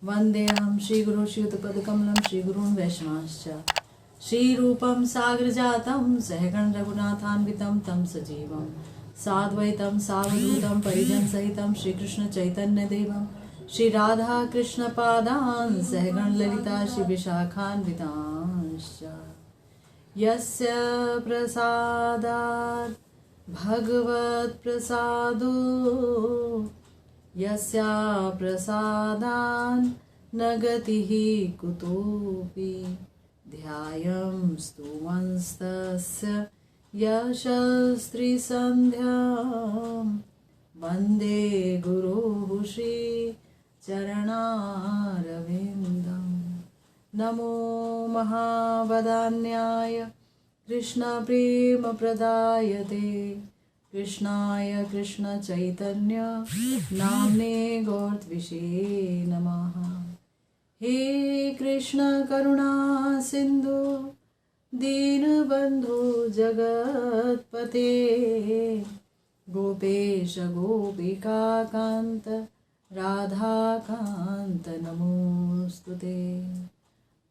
वन्देऽहं श्रीगुरो श्रीयुतपदकमलं श्रीगुरून् वैष्णवांश्च श्रीरूपं सागरजातं सहगण रघुनाथान्वितं तं सजीवं साद्वैतं सावधूतं परिजनसहितं श्रीकृष्णचैतन्यदेवं श्रीराधा कृष्णपादान् सहगण ललिता श्रीविशाखान्वितांश्च यस्य प्रसादात् भगवत्प्रसादो यस्या प्रसादान् न गतिः कुतोऽपि ध्यायं स्तुवंस्तस्य यशस्त्रिसन्ध्यां वन्दे गुरुः श्रीचरणारविन्दं नमो महावदान्याय कृष्णप्रेमप्रदायते कृष्णाय कृष्णचैतन्य नाम्ने गौरत्विषे नमः। हे कृष्ण करुणा सिंधु दीनबंधु जगत्पते गोपेश गोपिका कांत राधा कांत नमोस्तुते।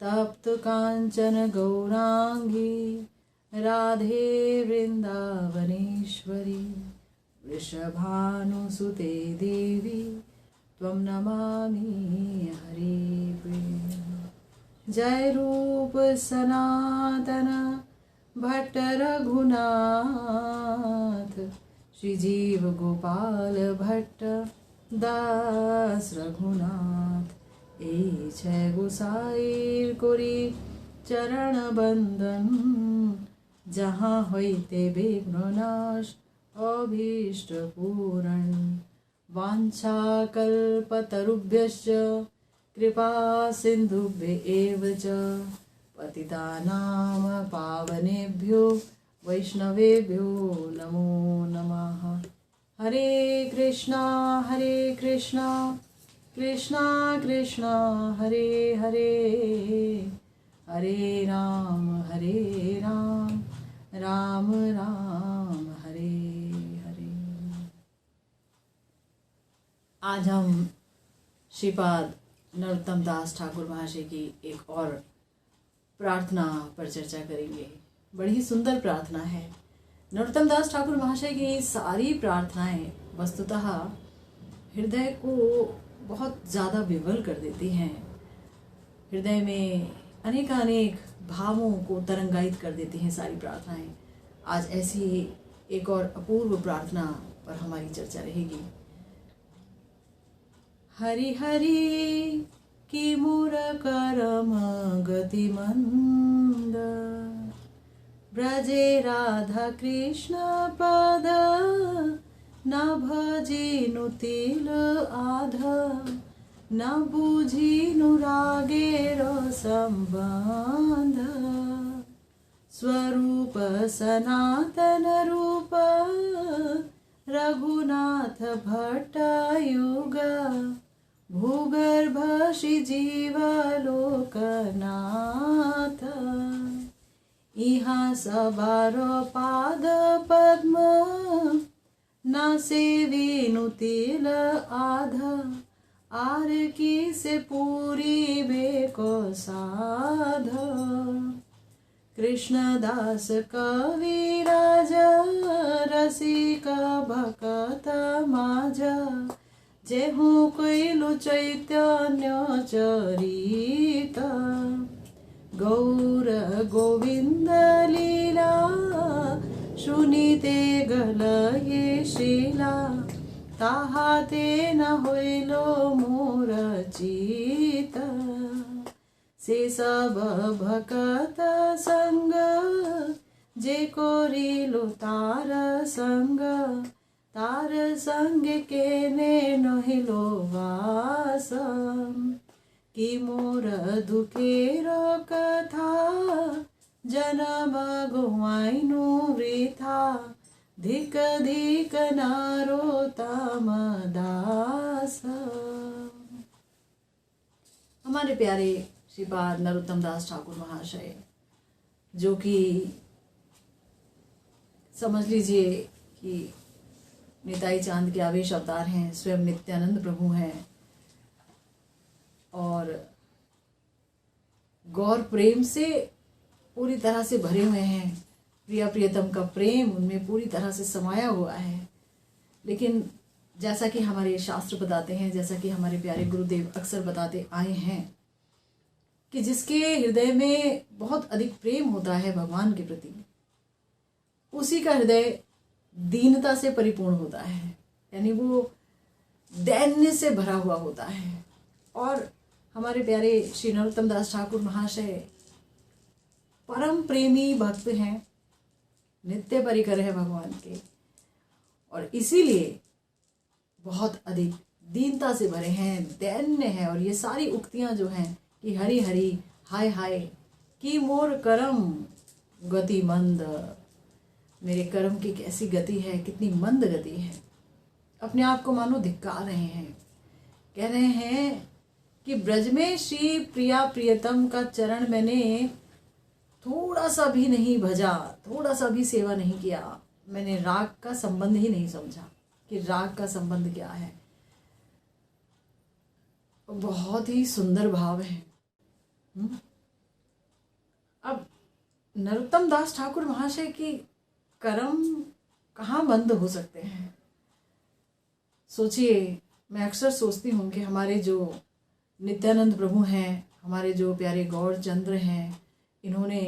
तप्त कांचन गौरांगी राधे वृंदावनेश्वरी वृषभानुसुते देवी त्वं नमामि हरि प्रिय। जय रूप सनातन भट्ट रघुनाथ श्रीजीव गोपाल भट्ट दास रघुनाथ ए छय गोसाईर कोरी चरण बंदन जहाँ होइते विघ्ननाश अभीष्ट पूरण वाञ्छाकल्पतरुभ्यश्च कृपा सिन्धुभ्य एव च पतितानां पावनेभ्यो वैष्णवेभ्यो नमो नमः। हरे कृष्णा कृष्णा कृष्णा हरे हरे हरे राम राम राम हरे हरे। आज हम श्रीपाद नरोत्तम दास ठाकुर महाशय की एक और प्रार्थना पर चर्चा करेंगे। बड़ी ही सुंदर प्रार्थना है। नरोत्तम दास ठाकुर महाशय की सारी प्रार्थनाएं वस्तुतः हृदय को बहुत ज़्यादा विवल कर देती हैं, हृदय में अनेकानेक भावों को तरंगायित कर देती हैं सारी प्रार्थनाएं। आज ऐसी एक और अपूर्व प्रार्थना पर हमारी चर्चा रहेगी। हरि हरि की मूर करम गति मंद ब्रजे राधा कृष्ण पद न भजिनु तिल आध न बुझिनु रागेर संबंध स्वरूप सनातन रूप रघुनाथ भट्टायुग भूगर्भ जीवलोकनाथ इहाँ सबारो पाद पद्म न सेविनु तिल आध आर की से पूरी बेको साध कृष्णदास कविराज रसिक भकत माझ जेहु कैलु चैतन्य चरित गौर गोविंद लीला सुनीते गलये शीला ताहाते न होइलो मोर चित से सब भकत संग जे कोरिलो तार संग के ने नहिलो वास कि मोर दुखेर कथा जन्म गुवाइनु वृथा धिक धिक नारोत्तम दास। हमारे प्यारे श्रीपाद नरोत्तम दास ठाकुर महाशय, जो कि समझ लीजिए कि निताई चांद के आवेश अवतार हैं, स्वयं नित्यानंद प्रभु हैं, और गौर प्रेम से पूरी तरह से भरे हुए हैं। प्रिया प्रियतम का प्रेम उनमें पूरी तरह से समाया हुआ है। लेकिन जैसा कि हमारे शास्त्र बताते हैं, जैसा कि हमारे प्यारे गुरुदेव अक्सर बताते आए हैं कि जिसके हृदय में बहुत अधिक प्रेम होता है भगवान के प्रति, उसी का हृदय दीनता से परिपूर्ण होता है, यानी वो दैन्य से भरा हुआ होता है। और हमारे प्यारे श्री नरोत्तम दास ठाकुर महाशय परम प्रेमी भक्त हैं, नित्य परिकर है भगवान के, और इसीलिए बहुत अधिक दीनता से भरे हैं, दैन्य है। और ये सारी उक्तियां जो हैं कि हरि हरि हाय हाय कि मोर करम गति मंद, मेरे कर्म की कैसी गति है, कितनी मंद गति है। अपने आप को मानो धिक्कार रहे हैं, कह रहे हैं कि ब्रज में श्री प्रिया प्रियतम का चरण मैंने थोड़ा सा भी नहीं भजा, थोड़ा सा भी सेवा नहीं किया, मैंने राग का संबंध ही नहीं समझा कि राग का संबंध क्या है। बहुत ही सुंदर भाव है। अब नरोत्तम दास ठाकुर महाशय की कर्म कहाँ बंद हो सकते हैं? सोचिए, मैं अक्सर सोचती हूँ कि हमारे जो नित्यानंद प्रभु हैं, हमारे जो प्यारे गौर चंद्र हैं, इन्होंने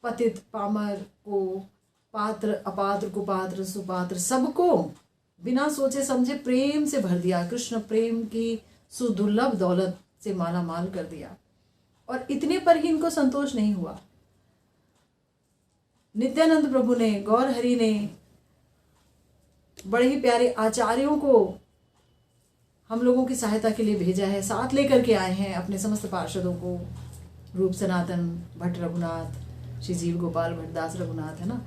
पतित पामर को, पात्र अपात्र कुपात्र सुपात्र सबको बिना सोचे समझे प्रेम से भर दिया, कृष्ण प्रेम की सुदुर्लभ दौलत से माला माल कर दिया। और इतने पर ही इनको संतोष नहीं हुआ। नित्यानंद प्रभु ने, गौर हरि ने बड़े ही प्यारे आचार्यों को हम लोगों की सहायता के लिए भेजा है, साथ लेकर के आए हैं अपने समस्त पार्षदों को, रूप सनातन भट्ट रघुनाथ, श्री जीव गोपाल भट्टदास रघुनाथ, है ना,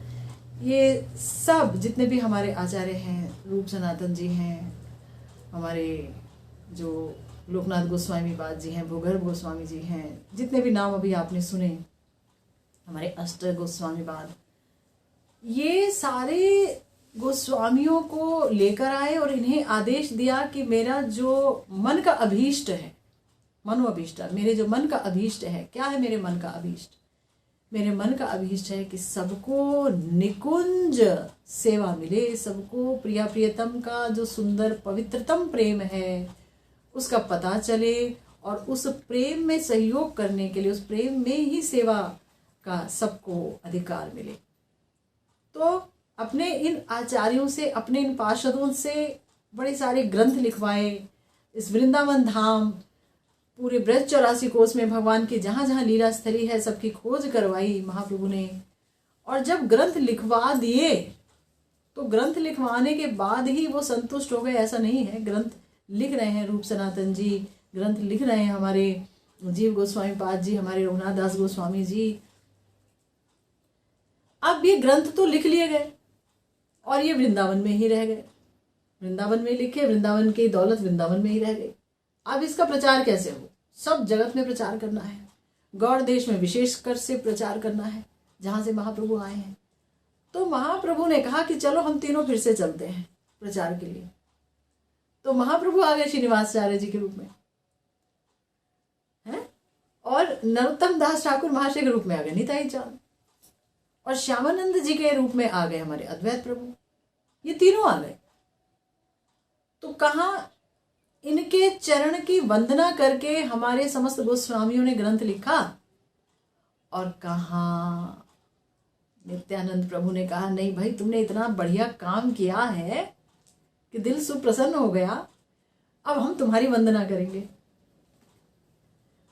ये सब जितने भी हमारे आचार्य हैं, रूप सनातन जी हैं, हमारे जो लोकनाथ गोस्वामी पाद जी हैं, भूगर्भ गोस्वामी जी हैं, जितने भी नाम अभी आपने सुने, हमारे अष्ट गोस्वामी पाद, ये सारे गोस्वामियों को लेकर आए और इन्हें आदेश दिया कि मेरा जो मन का अभीष्ट है, मनोअभीष्ट, मेरे जो मन का अभीष्ट है, क्या है मेरे मन का अभीष्ट? मेरे मन का अभीष्ट है कि सबको निकुंज सेवा मिले, सबको प्रिया प्रियतम का जो सुंदर पवित्रतम प्रेम है उसका पता चले, और उस प्रेम में सहयोग करने के लिए, उस प्रेम में ही सेवा का सबको अधिकार मिले। तो अपने इन आचार्यों से, अपने इन पार्षदों से बड़े सारे ग्रंथ लिखवाए। इस वृंदावन धाम, पूरे ब्रज 84 कोस में भगवान की जहाँ जहाँ लीला स्थली है सबकी खोज करवाई महाप्रभु ने। और जब ग्रंथ लिखवा दिए तो ग्रंथ लिखवाने के बाद ही वो संतुष्ट हो गए, ऐसा नहीं है। ग्रंथ लिख रहे हैं रूप सनातन जी, ग्रंथ लिख रहे हैं हमारे जीव गोस्वामी पाद जी, हमारे रघुनाथ दास गोस्वामी जी। अब ये ग्रंथ तो लिख लिए गए और ये वृंदावन में ही रह गए, वृंदावन में लिखे, वृंदावन की दौलत वृंदावन में ही रह गई। अब इसका प्रचार कैसे हो? सब जगत में प्रचार करना है, गौड़ देश में विशेषकर से प्रचार करना है जहां से महाप्रभु आए हैं। तो महाप्रभु ने कहा कि चलो हम तीनों फिर से चलते हैं प्रचार के लिए। तो महाप्रभु आ गए श्रीनिवासाचार्य जी के रूप में, हैं, और नरोत्तम दास ठाकुर महाशय के रूप में आ गए निताई चांद, और श्यामानंद जी के रूप में आ गए हमारे अद्वैत प्रभु। ये तीनों आ गए। तो कहाँ इनके चरण की वंदना करके हमारे समस्त गोस्वामियों ने ग्रंथ लिखा, और कहाँ नित्यानंद प्रभु ने कहा नहीं भाई, तुमने इतना बढ़िया काम किया है कि दिल सुप्रसन्न हो गया, अब हम तुम्हारी वंदना करेंगे।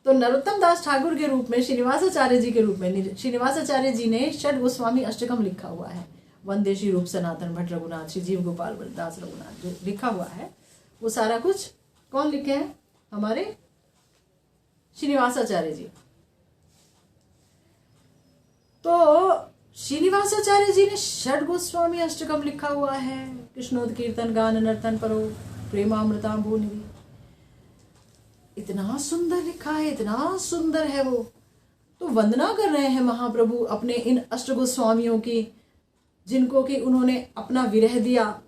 तो नरोत्तम दास ठाकुर के रूप में, श्रीनिवासाचार्य जी के रूप में, श्रीनिवासाचार्य जी ने षड गोस्वामी अष्टकम लिखा हुआ है। वंदे श्री रूप सनातन भट्ट रघुनाथ, श्री जीव गोपाल दास रघुनाथ, जो लिखा हुआ है वो सारा कुछ कौन लिखे हैं? हमारे श्रीनिवासाचार्य जी। तो श्रीनिवासाचार्य जी ने षड गोस्वामी अष्टकम लिखा हुआ है। कृष्णोद कीर्तन गान नर्तन परो प्रेमामृतांबु निधि, इतना सुंदर लिखा है, इतना सुंदर है वो। तो वंदना कर रहे हैं महाप्रभु अपने इन अष्ट गोस्वामियों की, जिनको कि उन्होंने अपना विरह दिया,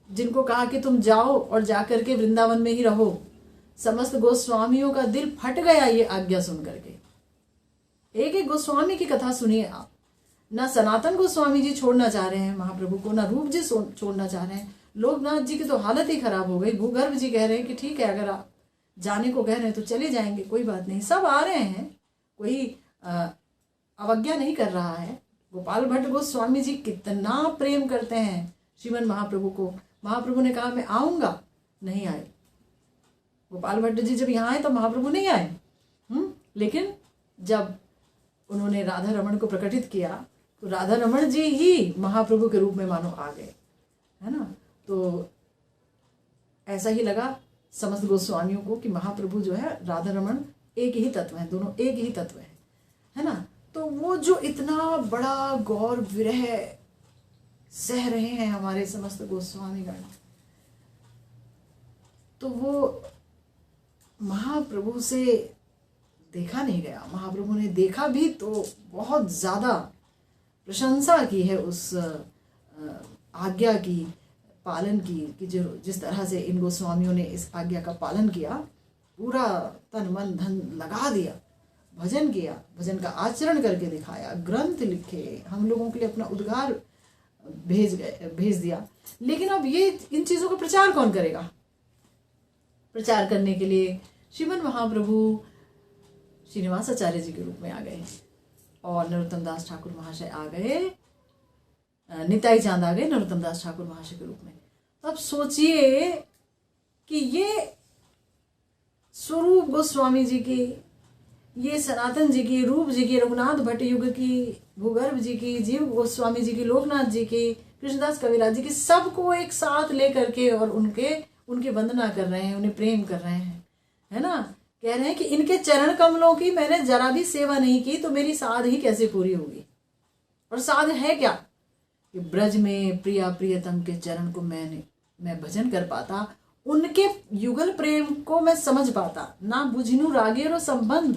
जिनको कहा कि तुम जाओ और जाकर के वृंदावन में ही रहो, समस्त गोस्वामियों का दिल फट गया ये आज्ञा सुन करके। एक एक गोस्वामी की कथा सुनिए आप। ना सनातन गोस्वामी जी छोड़ना चाह रहे हैं महाप्रभु को, ना रूप जी छोड़ना चाह रहे हैं। लोकनाथ जी की तो हालत ही खराब हो गई। भूगर्भ जी कह रहे हैं कि ठीक है, अगर आप जाने को कह रहे हैं तो चले जाएंगे, कोई बात नहीं, सब आ रहे हैं, कोई अवज्ञा नहीं कर रहा है। गोपाल भट्ट गोस्वामी जी कितना प्रेम करते हैं श्रीमन महाप्रभु को। महाप्रभु ने कहा मैं आऊंगा, नहीं आए। गोपाल भट्ट जी जब यहाँ आए तो महाप्रभु नहीं आए। लेकिन जब उन्होंने राधा रमण को प्रकटित किया तो राधा रमण जी ही महाप्रभु के रूप में मानो आ गए, है ना। तो ऐसा ही लगा समस्त गोस्वामियों को कि महाप्रभु जो है राधा रमण एक ही तत्व है, दोनों एक ही तत्व है ना। तो वो जो इतना बड़ा गौर विरह सह रहे हैं हमारे समस्त गोस्वामीगण, तो वो महाप्रभु से देखा नहीं गया। महाप्रभु ने देखा भी तो बहुत ज़्यादा प्रशंसा की है उस आज्ञा की, पालन की, कि जो जिस तरह से इन गोस्वामियों ने इस आज्ञा का पालन किया, पूरा तन मन धन लगा दिया, भजन किया, भजन का आचरण करके दिखाया, ग्रंथ लिखे, हम लोगों के लिए अपना उद्गार भेज दिया। लेकिन अब ये इन चीज़ों का प्रचार कौन करेगा? प्रचार करने के लिए श्रीमन महाप्रभु श्रीनिवासाचार्य जी के रूप में आ गए और नरोत्तम दास ठाकुर महाशय आ गए, निताई चांद आ गए नरोत्तम दास ठाकुर महाशय के रूप में। तो अब सोचिए कि ये स्वरूप गोस्वामी जी की, ये सनातन जी की, रूप जी की, रघुनाथ भट्ट युग की, भूगर्भ जी की, जीव गोस्वामी जी की, लोकनाथ जी की, कृष्णदास कविराज जी की, सबको एक साथ लेकर के और उनके वंदना कर रहे हैं, उन्हें प्रेम कर रहे हैं, है ना। कह रहे हैं कि इनके चरण कमलों की मैंने जरा भी सेवा नहीं की तो मेरी साध ही कैसे पूरी होगी। और साध है क्या? कि ब्रज में प्रिया प्रियतम के चरण को मैं भजन कर पाता, उनके युगल प्रेम को मैं समझ पाता। ना बुझिनु रागेरो संबंध,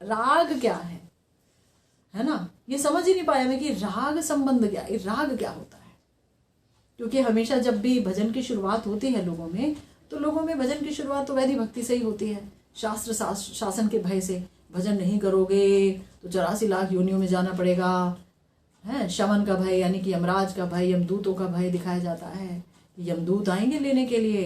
राग क्या है ना, ये समझ ही नहीं पाया मैं कि राग संबंध क्या, ये राग क्या होता है। क्योंकि हमेशा जब भी भजन की शुरुआत होती है लोगों में, तो लोगों में भजन की शुरुआत तो वैदिक भक्ति से ही होती है। शास्त्र शासन के भय से भजन नहीं करोगे तो 84 लाख योनियों में जाना पड़ेगा, है। शमन का भय यानी कि यमराज का भय, यमदूतों का भय दिखाया जाता है। यमदूत आएंगे लेने के लिए,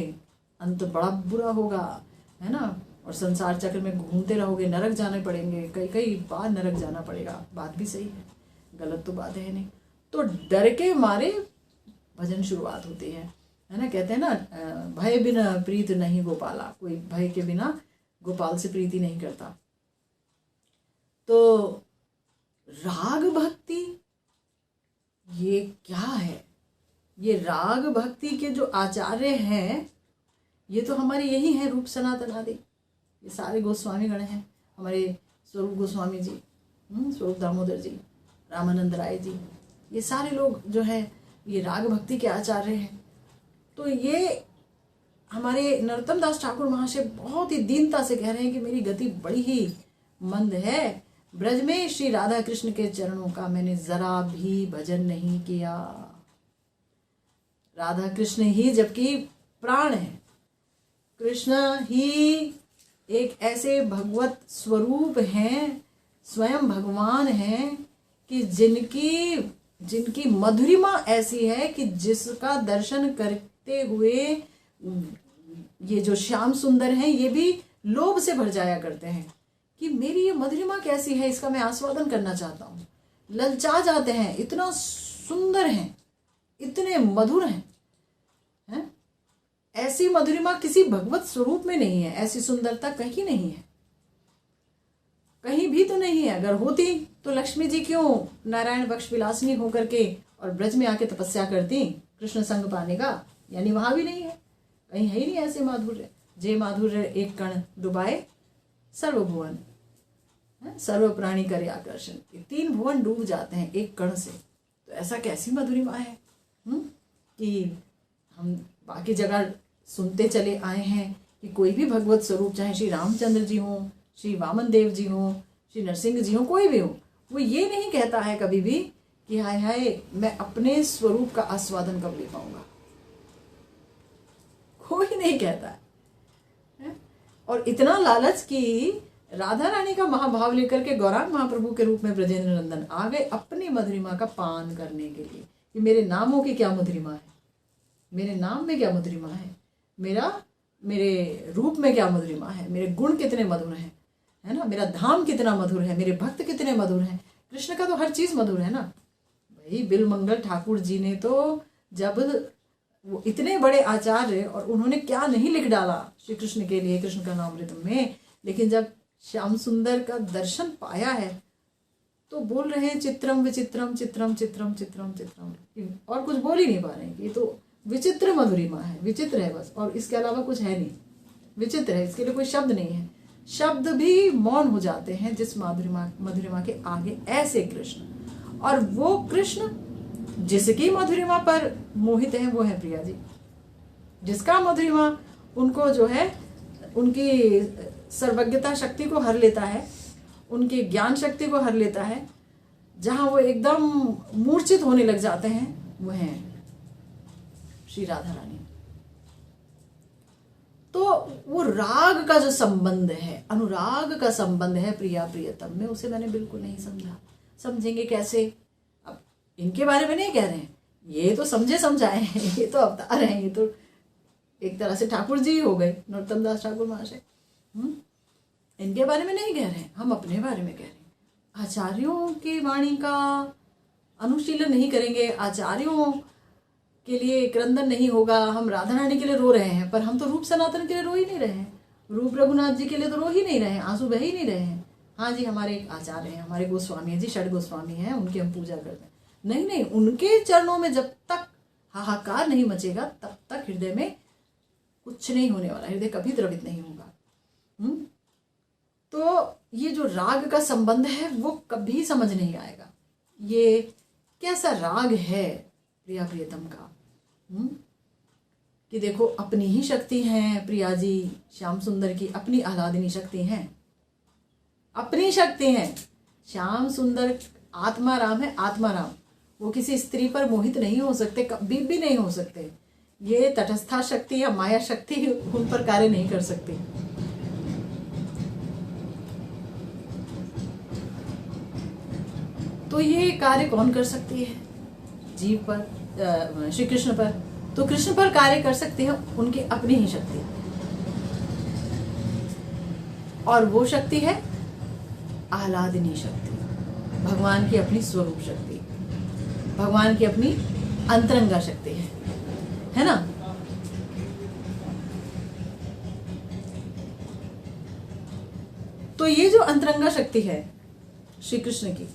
अंत बड़ा बुरा होगा, है ना। और संसार चक्र में घूमते रहोगे, नरक जाने पड़ेंगे, कई बार नरक जाना पड़ेगा। बात भी सही है, गलत तो बात है नहीं। तो डर के मारे भजन शुरुआत होती है ना। कहते हैं ना, भय बिना प्रीत नहीं गोपाला, कोई भय के बिना गोपाल से प्रीति नहीं करता। तो राग भक्ति ये क्या है? ये राग भक्ति के जो आचार्य हैं ये तो हमारे यही हैं, रूप सनातन आदि, ये सारे गोस्वामी गण हैं। हमारे स्वरूप गोस्वामी जी, स्वरूप दामोदर जी, रामानंद राय जी, ये सारे लोग जो हैं ये राग भक्ति के आचार्य हैं। तो ये हमारे नरोत्तम दास ठाकुर महाशय बहुत ही दीनता से कह रहे हैं कि मेरी गति बड़ी ही मंद है, ब्रज में श्री राधा कृष्ण के चरणों का मैंने जरा भी भजन नहीं किया। राधा कृष्ण ही जबकि प्राण है, कृष्ण ही एक ऐसे भगवत स्वरूप हैं, स्वयं भगवान हैं कि जिनकी मधुरिमा ऐसी है कि जिसका दर्शन करते हुए ये जो श्याम सुंदर हैं ये भी लोभ से भर जाया करते हैं कि मेरी ये मधुरिमा कैसी है, इसका मैं आस्वादन करना चाहता हूँ। ललचा जाते हैं, इतना सुंदर हैं, इतने मधुर हैं, हैं? ऐसी मधुरिमा किसी भगवत स्वरूप में नहीं है, ऐसी सुंदरता कहीं नहीं है, कहीं भी तो नहीं है। अगर होती तो लक्ष्मी जी क्यों नारायण बक्ष विलासिनी होकर के और ब्रज में आके तपस्या करती कृष्ण संग पाने का? यानी वहां भी नहीं है, कहीं है ही नहीं ऐसे माधुर्य। जे माधुर्य एक कण डुबाए सर्वभुवन, सर्व प्राणी करे आकर्षण, ये 3 भुवन डूब जाते हैं एक कण से। तो ऐसा कैसी मधुरिमा है कि हम बाकी जगह सुनते चले आए हैं कि कोई भी भगवत स्वरूप, चाहे श्री रामचंद्र जी हों, श्री वामन देव जी हों, श्री नरसिंह जी हों, कोई भी हो, वो ये नहीं कहता है कभी भी कि हाय हाय मैं अपने स्वरूप का आस्वादन कब ले पाऊंगा। कोई नहीं कहता है। और इतना लालच कि राधा रानी का महाभाव लेकर के गौरांग महाप्रभु के रूप में ब्रजेंद्र नंदन आ गए अपनी मधुरिमा का पान करने के लिए कि मेरे नामों की क्या मधुरिमा है, मेरे नाम में क्या मधुरिमा है, मेरे रूप में क्या मधुरिमा है, मेरे गुण कितने मधुर हैं, है ना, मेरा धाम कितना मधुर है, मेरे भक्त कितने मधुर हैं। कृष्ण का तो हर चीज मधुर है ना भाई। बिलमंगल ठाकुर जी ने तो जब वो इतने बड़े आचार्य और उन्होंने क्या नहीं लिख डाला श्री कृष्ण के लिए कृष्ण का नामृतम में, लेकिन जब श्याम सुंदर का दर्शन पाया है तो बोल रहे हैं चित्रम विचित्रम चित्रम चित्रम चित्रम चित्रम, और कुछ बोल ही नहीं पा रहे हैं। ये तो विचित्र मधुरिमा है, विचित्र है बस, और इसके अलावा कुछ है नहीं, विचित्र है, इसके लिए कोई शब्द नहीं है। शब्द भी मौन हो जाते हैं जिस मधुरिमा के आगे ऐसे कृष्ण। और वो कृष्ण जिसकी मधुरिमा पर मोहित है वो है प्रिया जी, जिसका मधुरिमा उनको जो है उनकी सर्वज्ञता शक्ति को हर लेता है, उनकी ज्ञान शक्ति को हर लेता है, जहां वो एकदम मूर्छित होने लग जाते हैं, वो है श्री राधा रानी। तो वो राग का जो संबंध है, अनुराग का संबंध है प्रिया प्रियतम में, उसे मैंने बिल्कुल नहीं समझा। समझेंगे कैसे? अब इनके बारे में नहीं कह रहे हैं, ये तो समझे समझाए हैं, ये तो अवतार हैं, ये तो एक तरह से ठाकुर जी हो गए, नरोत्तम दास ठाकुर महाशय। इनके बारे में नहीं कह रहे हैं, हम अपने बारे में कह रहे हैं। आचार्यों की वाणी का अनुशीलन नहीं करेंगे, आचार्यों के लिए क्रंदन नहीं होगा। हम राधा रानी के लिए रो रहे हैं, पर हम तो रूप सनातन के लिए रो ही नहीं रहे हैं, रूप रघुनाथ जी के लिए तो रो ही नहीं रहे हैं, आंसू बह ही नहीं रहे हैं। हाँ जी, हमारे एक आचार्य हैं, हमारे गोस्वामी हैं जी, षड गोस्वामी हैं, उनकी हम पूजा करते हैं। नहीं नहीं, उनके चरणों में जब तक हाहाकार नहीं मचेगा तब तक हृदय में कुछ नहीं होने वाला, हृदय कभी द्रवित नहीं होगा। तो ये जो राग का संबंध है वो कभी समझ नहीं आएगा, ये कैसा राग है प्रिया प्रियतम का। कि देखो अपनी ही शक्ति है प्रिया जी, श्याम सुंदर की अपनी आह्लादिनी शक्ति है, अपनी शक्ति है। श्याम सुंदर आत्मा राम है, आत्मा राम, वो किसी स्त्री पर मोहित नहीं हो सकते, कभी भी नहीं हो सकते। ये तटस्था शक्ति या माया शक्ति उन पर कार्य नहीं कर सकती। तो ये कार्य कौन कर सकती है? जीव पर, श्री कृष्ण पर। तो कृष्ण पर कार्य कर सकते हैं उनकी अपनी ही शक्ति, और वो शक्ति है आह्लादिनी शक्ति, भगवान की अपनी स्वरूप शक्ति, भगवान की अपनी अंतरंगा शक्ति है ना। तो ये जो अंतरंगा शक्ति है श्री कृष्ण की,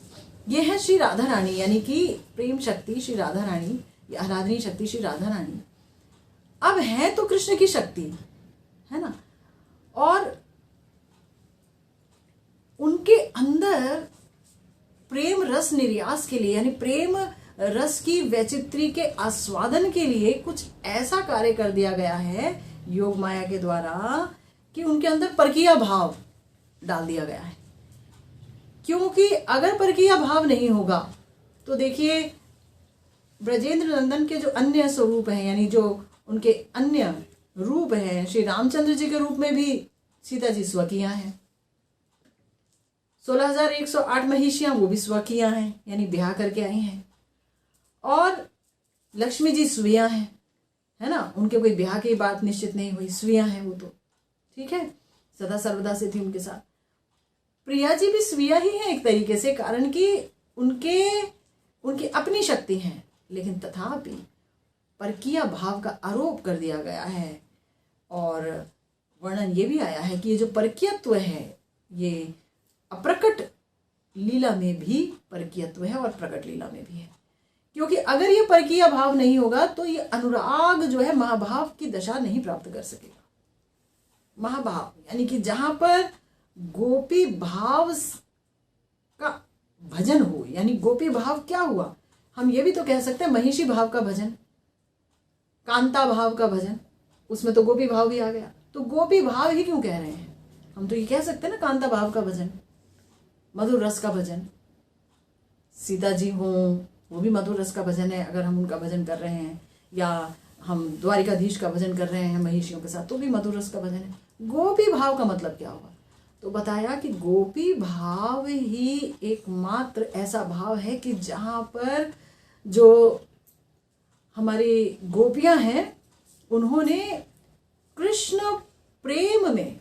ये है श्री राधा रानी, यानी कि प्रेम शक्ति श्री राधा रानी, ये आराधनी शक्ति श्री राधा रानी। अब है तो कृष्ण की शक्ति, है ना, और उनके अंदर प्रेम रस निर्यास के लिए, यानी प्रेम रस की वैचित्री के आस्वादन के लिए कुछ ऐसा कार्य कर दिया गया है योग माया के द्वारा कि उनके अंदर परकीय भाव डाल दिया गया है। क्योंकि अगर परकीय भाव नहीं होगा तो देखिए ब्रजेंद्र नंदन के जो अन्य स्वरूप हैं, यानी जो उनके अन्य रूप हैं, श्री रामचंद्र जी के रूप में भी सीता जी स्वकीया हैं, 16,108 महिषियां वो भी स्वकीया हैं, यानी ब्याह करके आई हैं, और लक्ष्मी जी स्वीया हैं, है ना, उनके कोई ब्याह की बात निश्चित नहीं हुई, स्वीया हैं वो तो, ठीक है, सदा सर्वदा से थी उनके साथ। प्रिया जी भी स्वीया ही है एक तरीके से, कारण कि उनकी अपनी शक्ति है, लेकिन तथापि परकीय भाव का आरोप कर दिया गया है। और वर्णन ये भी आया है कि ये जो परकीयत्व है ये अप्रकट लीला में भी परकीयत्व है और प्रकट लीला में भी है। क्योंकि अगर ये परकीय भाव नहीं होगा तो ये अनुराग जो है महाभाव की दशा नहीं प्राप्त कर सकेगा। महाभाव यानी कि जहां पर गोपी भाव का भजन हो, यानी गोपी भाव क्या हुआ, हम ये भी तो कह सकते हैं महिषी भाव का भजन, कांता भाव का भजन, उसमें तो गोपी भाव भी आ गया। तो गोपी भाव ही क्यों कह रहे हैं, हम तो ये कह सकते हैं ना कांता भाव का भजन, मधुर रस का भजन। सीता जी हों वो भी मधुर रस का भजन है, अगर हम उनका भजन कर रहे हैं, या हम द्वारिकाधीश का भजन कर रहे हैं महिषियों के साथ तो भी मधुर रस का भजन है। गोपी भाव का मतलब क्या हुआ? तो बताया कि गोपी भाव ही एकमात्र ऐसा भाव है कि जहाँ पर जो हमारी गोपियां हैं उन्होंने कृष्ण प्रेम में,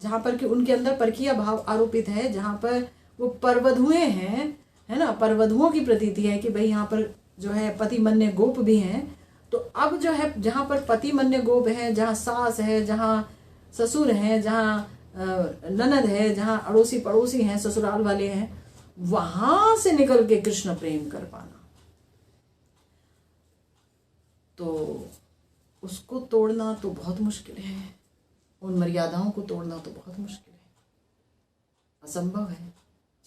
जहाँ पर कि उनके अंदर परकीय भाव आरोपित है, जहाँ पर वो परवधुएं हैं, है ना, परवधुओं की प्रतीति है कि भाई यहाँ पर जो है पति मन्य गोप भी हैं। तो अब जो है जहाँ पर पति मन्य गोप है, जहाँ सास है, जहाँ ससुर हैं, जहाँ ननद है, जहाँ अड़ोसी पड़ोसी हैं, ससुराल वाले हैं, वहां से निकल के कृष्ण प्रेम कर पाना, तो उसको तोड़ना तो बहुत मुश्किल है। उन मर्यादाओं को तोड़ना तो बहुत मुश्किल है, असंभव है।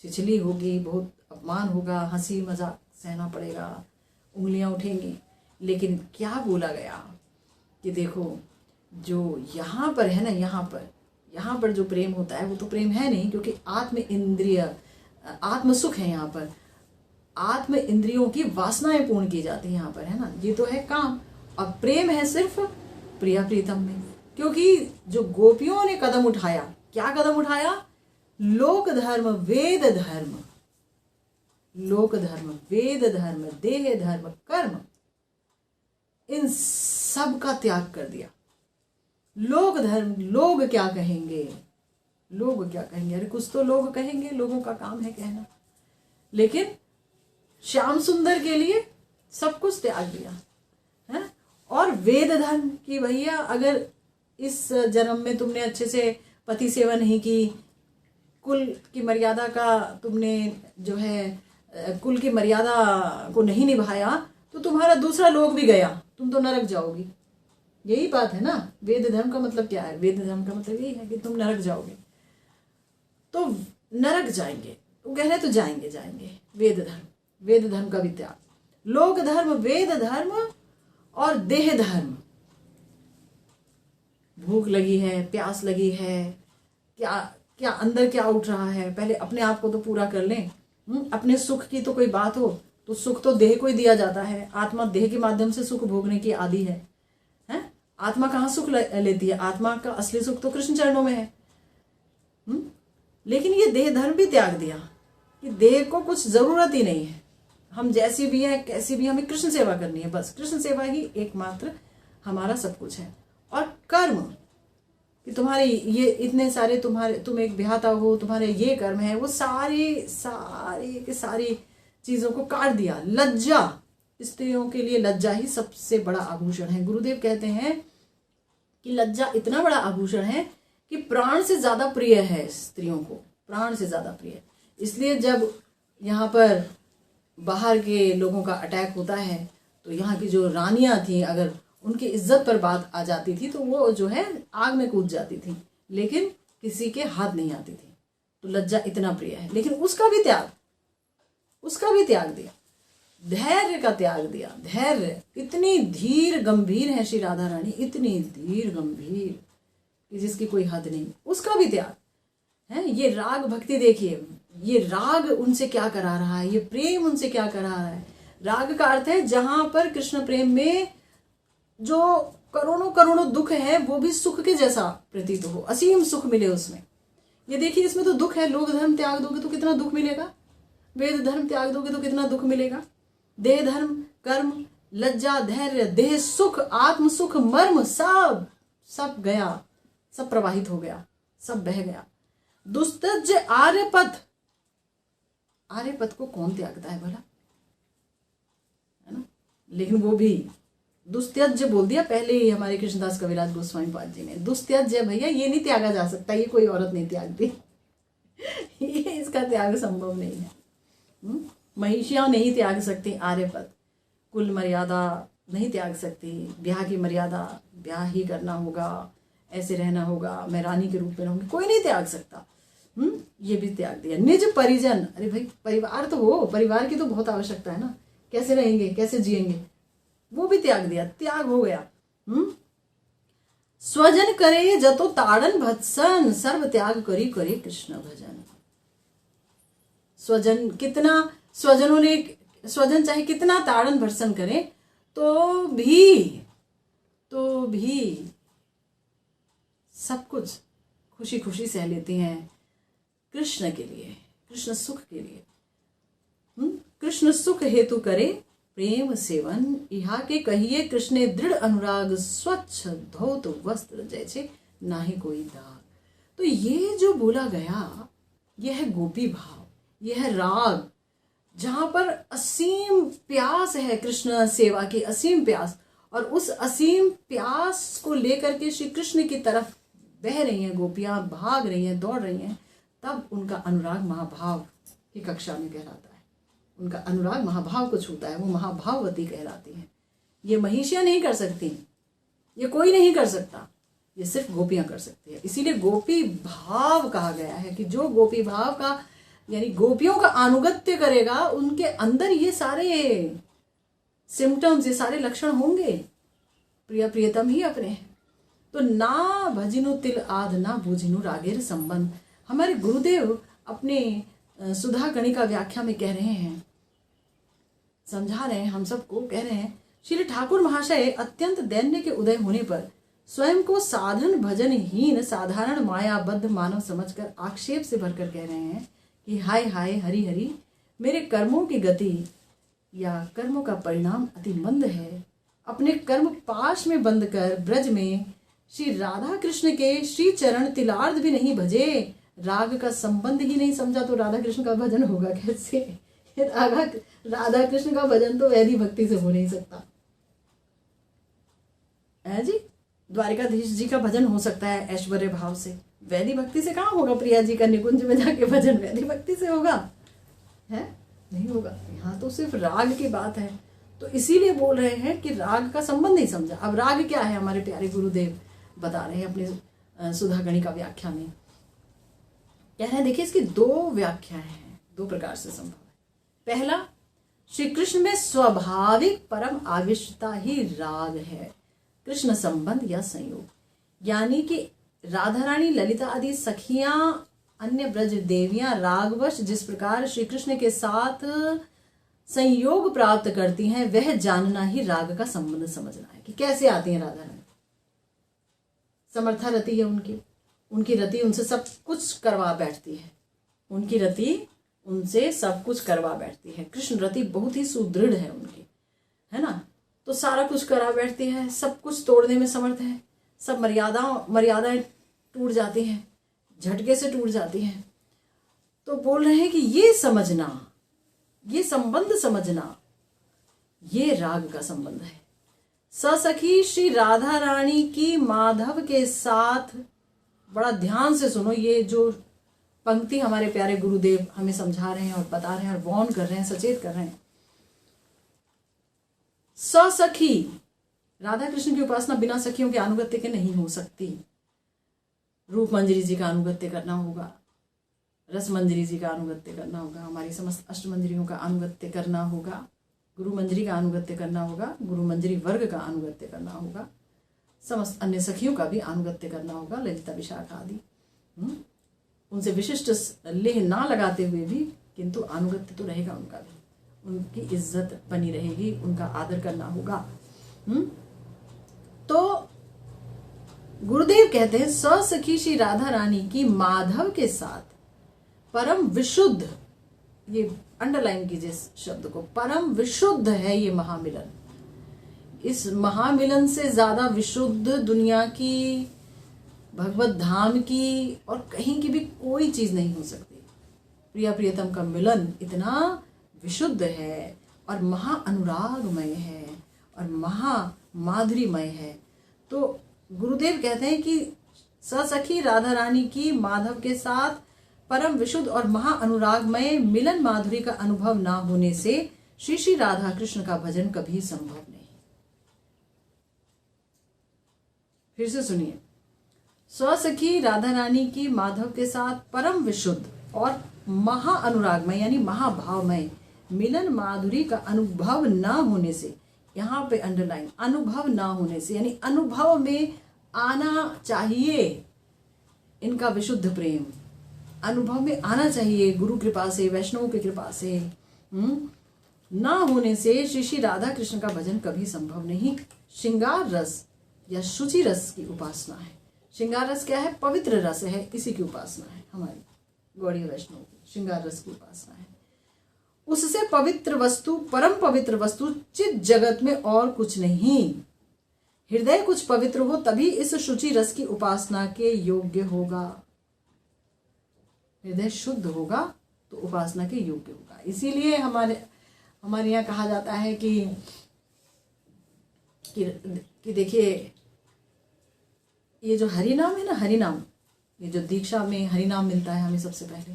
छिछली होगी, बहुत अपमान होगा, हंसी मजाक सहना पड़ेगा, उंगलियां उठेंगी। लेकिन क्या बोला गया कि देखो जो यहाँ पर है ना, यहाँ पर जो प्रेम होता है वो तो प्रेम है नहीं, क्योंकि आत्म इंद्रिय आत्म सुख है। यहाँ पर आत्म इंद्रियों की वासनाएं पूर्ण की जाती है यहाँ पर, है ना, ये तो है काम। अब प्रेम है सिर्फ प्रिया प्रीतम में, क्योंकि जो गोपियों ने कदम उठाया, क्या कदम उठाया? लोक धर्म वेद धर्म, लोक धर्म वेद धर्म देह धर्म कर्म, इन सब का त्याग कर दिया। लोक धर्म, लोग क्या कहेंगे, लोग क्या कहेंगे, अरे कुछ तो लोग कहेंगे, लोगों का काम है कहना, लेकिन श्याम सुंदर के लिए सब कुछ त्याग दिया है। और वेद धर्म की भैया अगर इस जन्म में तुमने अच्छे से पति सेवा नहीं की, कुल की मर्यादा का तुमने जो है कुल की मर्यादा को नहीं निभाया, तो तुम्हारा दूसरा लोक भी गया, तुम तो नरक जाओगी। यही बात है ना। वेद धर्म का मतलब क्या है? वेद धर्म का मतलब यही है कि तुम नरक जाओगे, तो नरक जाएंगे, वो कह रहे तो जाएंगे जाएंगे। वेद धर्म का भी त्याग, लोक धर्म वेद धर्म और देह धर्म। भूख लगी है, प्यास लगी है, क्या क्या अंदर क्या उठ रहा है, पहले अपने आप को तो पूरा कर लें। अपने सुख की तो कोई बात हो तो सुख तो देह को ही दिया जाता है। आत्मा देह के माध्यम से सुख भोगने की आदि है। आत्मा कहाँ सुख लेती है? आत्मा का असली सुख तो कृष्ण चरणों में है। लेकिन ये देह धर्म भी त्याग दिया कि देह को कुछ जरूरत ही नहीं है, हम जैसी भी हैं कैसी भी, हमें कृष्ण सेवा करनी है, बस कृष्ण सेवा ही एकमात्र हमारा सब कुछ है। और कर्म कि तुम्हारे ये इतने सारे तुम एक विधाता हो, तुम्हारे ये कर्म है, वो सारी चीजों को काट दिया। लज्जा, स्त्रियों के लिए लज्जा ही सबसे बड़ा आभूषण है। गुरुदेव कहते हैं कि लज्जा इतना बड़ा आभूषण है कि प्राण से ज्यादा प्रिय है स्त्रियों को, प्राण से ज्यादा प्रिय। इसलिए जब यहाँ पर बाहर के लोगों का अटैक होता है तो यहाँ की जो रानियां थी, अगर उनकी इज्जत पर बात आ जाती थी तो वो जो है आग में कूद जाती थी, लेकिन किसी के हाथ नहीं आती थी। तो लज्जा इतना प्रिय है, लेकिन उसका भी त्याग दिया। धैर्य का त्याग दिया। धैर्य, इतनी धीर गंभीर है श्री राधा रानी, इतनी धीर गंभीर कि जिसकी कोई हद नहीं, उसका भी त्याग है। ये राग भक्ति देखिए, ये राग उनसे क्या करा रहा है, ये प्रेम उनसे क्या करा रहा है। राग का अर्थ है जहां पर कृष्ण प्रेम में जो करोड़ों करोड़ों दुख है वो भी सुख के जैसा प्रतीत हो, असीम सुख मिले उसमें। ये देखिए इसमें तो दुख है। लोक धर्म त्याग दोगे तो कितना दुख मिलेगा, वेद धर्म त्याग दोगे तो कितना दुख मिलेगा। देह धर्म, कर्म, लज्जा, धैर्य, देह सुख, आत्म सुख, मर्म, सब गया, सब प्रवाहित हो गया, सब बह गया। दुस्तज आर्यपथ, आर्यपथ को कौन त्यागता है भला, है ना। लेकिन वो भी दुस्त्यज्य बोल दिया पहले ही हमारे कृष्णदास कविराज गोस्वामी पाद जी ने। दुस्त्यज्य भैया ये नहीं त्यागा जा सकता, ये कोई औरत नहीं त्यागती ये इसका त्याग संभव नहीं है। महिषियां नहीं त्याग सकती आर्यपथ, कुल मर्यादा नहीं त्याग सकती, ब्याह की मर्यादा, ब्याह ही करना होगा, ऐसे रहना होगा, मैं रानी के रूप में रहूंगी, कोई नहीं त्याग सकता। ये भी त्याग दिया। निज परिजन, अरे भाई परिवार तो हो, परिवार की तो बहुत आवश्यकता है ना, कैसे रहेंगे, कैसे जिएंगे, वो भी त्याग दिया, त्याग हो गया। स्वजन करे जतो ताड़न भत्सन, सर्व त्याग करी करे कृष्ण भजन। स्वजन, कितना स्वजनों ने, स्वजन चाहे कितना ताड़न भत्सन करे तो भी सब कुछ खुशी खुशी सह लेती हैं कृष्ण के लिए, कृष्ण सुख के लिए। कृष्ण सुख हेतु करे प्रेम सेवन, यहाँ के कहिए कृष्ण दृढ़ अनुराग, स्वच्छ धौत वस्त्र जैसे नाही कोई दाग। तो ये जो बोला गया यह है गोपी भाव, यह है राग, जहां पर असीम प्यास है कृष्ण सेवा की, असीम प्यास। और उस असीम प्यास को लेकर के श्री कृष्ण की तरफ बह रही हैं गोपियां, भाग रही हैं, दौड़ रही हैं, तब उनका अनुराग महाभाव की कक्षा में कहलाता है। उनका अनुराग महाभाव को छूता है, वो महाभाववती कहलाती हैं। ये महिषियां नहीं कर सकती, ये कोई नहीं कर सकता, ये सिर्फ गोपियां कर सकती है। इसीलिए गोपी भाव कहा गया है कि जो गोपी भाव का यानी गोपियों का अनुगत्य करेगा, उनके अंदर ये सारे सिम्टम्स, ये सारे लक्षण होंगे। प्रिय प्रियतम ही अपने। तो ना भजिनु तिल आध, ना बूझिनु रागेर संबंध। हमारे गुरुदेव अपने सुधा गणिका व्याख्या में कह रहे हैं, समझा रहे हैं हम सबको, कह रहे हैं श्री ठाकुर महाशय अत्यंत दैन्य के उदय होने पर स्वयं को साधन भजनहीन साधारण मायाबद्ध मानव समझकर आक्षेप से भरकर कह रहे हैं कि हाय हाय हरि हरि, मेरे कर्मों की गति या कर्मों का परिणाम अति मंद है। अपने कर्म पाश में बंद कर ब्रज में श्री राधा कृष्ण के श्री चरण तिलार्ध भी नहीं भजे, राग का संबंध ही नहीं समझा, तो राधा कृष्ण का भजन होगा कैसे? राधा कृष्ण का भजन तो वैधि भक्ति से हो नहीं सकता है जी। द्वारिकाधीश जी का भजन हो सकता है ऐश्वर्य भाव से, वैधि भक्ति से कहाँ होगा? प्रिया जी का निकुंज में जाके भजन वैधि भक्ति से होगा? है नहीं होगा। यहाँ तो सिर्फ राग की बात है, तो इसीलिए बोल रहे हैं कि राग का संबंध नहीं समझा। अब राग क्या है हमारे प्यारे गुरुदेव बता रहे हैं अपने सुधा गणिका व्याख्या में, कह रहे हैं देखिए इसकी दो व्याख्याएं हैं, दो प्रकार से संभव है। पहला, श्री कृष्ण में स्वाभाविक परम आविष्टता ही राग है, कृष्ण संबंध या संयोग, यानी कि राधा रानी ललिता आदि सखियां अन्य ब्रज देवियां रागवश जिस प्रकार श्री कृष्ण के साथ संयोग प्राप्त करती हैं, वह जानना ही राग का संबंध समझना है कि कैसे आती हैं राधा रानी। समर्था रति है उनकी रति उनसे सब कुछ करवा बैठती है, उनकी रति उनसे सब कुछ करवा बैठती है। कृष्ण रति बहुत ही सुदृढ़ है उनकी, है ना, तो सारा कुछ करा बैठती है, सब कुछ तोड़ने में समर्थ है, सब मर्यादाएं टूट जाती हैं, झटके से टूट जाती हैं। तो बोल रहे हैं कि ये समझना, ये संबंध समझना, ये राग का संबंध है। ससखी श्री राधा रानी की माधव के साथ, बड़ा ध्यान से सुनो, ये जो पंक्ति हमारे प्यारे गुरुदेव हमें समझा रहे हैं और बता रहे हैं और वार्न कर रहे हैं, सचेत कर रहे हैं। ससखी, राधा कृष्ण की उपासना बिना सखियों के अनुगत्य के नहीं हो सकती। रूप मंजरी जी का अनुगत्य करना होगा, रस मंजरी जी का अनुगत्य करना होगा, हमारी समस्त अष्टमंजरियों का अनुगत्य करना होगा, गुरु मंजरी का अनुगत्य करना होगा, गुरु मंजरी वर्ग का अनुगत्य करना होगा, समस्त अन्य सखियों का भी अनुगत्य करना होगा, ललिता विशाखा आदि। उनसे विशिष्ट लेह ना लगाते हुए भी किंतु अनुगत्य तो रहेगा उनका भी, उनकी इज्जत बनी रहेगी, उनका आदर करना होगा। तो गुरुदेव कहते हैं ससखी श्री राधा रानी की माधव के साथ परम विशुद्ध, ये अंडरलाइन कीजिए शब्द को, परम विशुद्ध है ये महामिलन। इस महामिलन से ज्यादा विशुद्ध दुनिया की, भगवत धाम की और कहीं की भी कोई चीज नहीं हो सकती। प्रिया प्रियतम का मिलन इतना विशुद्ध है और महा अनुरागमय है और महा माधुरीमय है। तो गुरुदेव कहते हैं कि ससखी राधा रानी की माधव के साथ परम विशुद्ध और महा अनुरागमय मिलन माधुरी का अनुभव ना होने से श्री श्री राधा कृष्ण का भजन कभी संभव नहीं। फिर से सुनिए, स्वसखी राधा रानी की माधव के साथ परम विशुद्ध और महा अनुरागमय यानी महाभावमय मिलन माधुरी का अनुभव ना होने से, यहाँ पे अंडरलाइन, अनुभव ना होने से यानी अनुभव में आना चाहिए इनका विशुद्ध प्रेम, अनुभव में आना चाहिए गुरु कृपा से, वैष्णवों की कृपा से, ना होने से श्री श्री राधा कृष्ण का भजन कभी संभव नहीं। श्रृंगार रस या शुचि रस की उपासना है, श्रृंगार रस क्या है? पवित्र रस है, इसी की उपासना है हमारी गौड़ीय वैष्णव की, श्रृंगार रस की उपासना है। उससे पवित्र वस्तु, परम पवित्र वस्तु चित जगत में और कुछ नहीं। हृदय कुछ पवित्र हो तभी इस शुचि रस की उपासना के योग्य होगा। हृदय शुद्ध होगा तो उपासना के योग्य होगा। इसीलिए हमारे यहाँ कहा जाता है कि देखिए, ये जो हरि नाम है ना, हरि नाम, ये जो दीक्षा में हरि नाम मिलता है हमें सबसे पहले,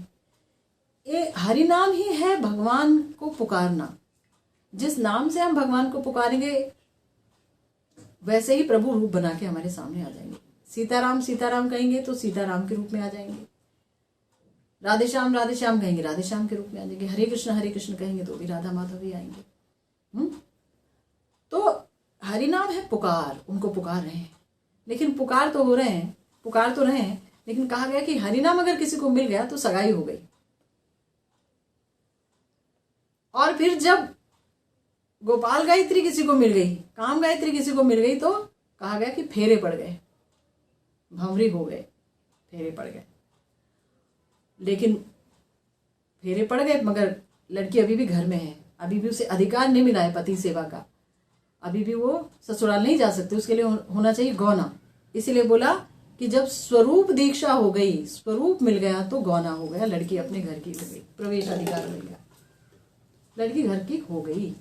ये हरि नाम ही है भगवान को पुकारना। जिस नाम से हम भगवान को पुकारेंगे वैसे ही प्रभु रूप बना के हमारे सामने आ जाएंगे। सीताराम सीताराम कहेंगे तो सीताराम के रूप में आ जाएंगे। राधे श्याम कहेंगे, राधे श्याम के रूप में आ जाएंगे। हरे कृष्ण कहेंगे तो भी राधा माधव ही आएंगे। तो हरि नाम है पुकार, उनको पुकार रहे हैं, लेकिन पुकार तो रहे हैं, लेकिन कहा गया कि हरि नाम अगर किसी को मिल गया तो सगाई हो गई। और फिर जब गोपाल गायत्री किसी को मिल गई, काम गायत्री किसी को मिल गई, तो कहा गया कि फेरे पड़ गए, भंवरी हो गए, फेरे पड़ गए। लेकिन फेरे पड़ गए मगर लड़की अभी भी घर में है, अभी भी उसे अधिकार नहीं मिला है पति सेवा का, अभी भी वो ससुराल नहीं जा सकती, उसके लिए होना चाहिए गौना। इसीलिए बोला कि जब स्वरूप दीक्षा हो गई, स्वरूप मिल गया तो गौना हो गया, लड़की अपने घर की हो गई, प्रवेश अधिकार मिल गया, लड़की घर की हो गई,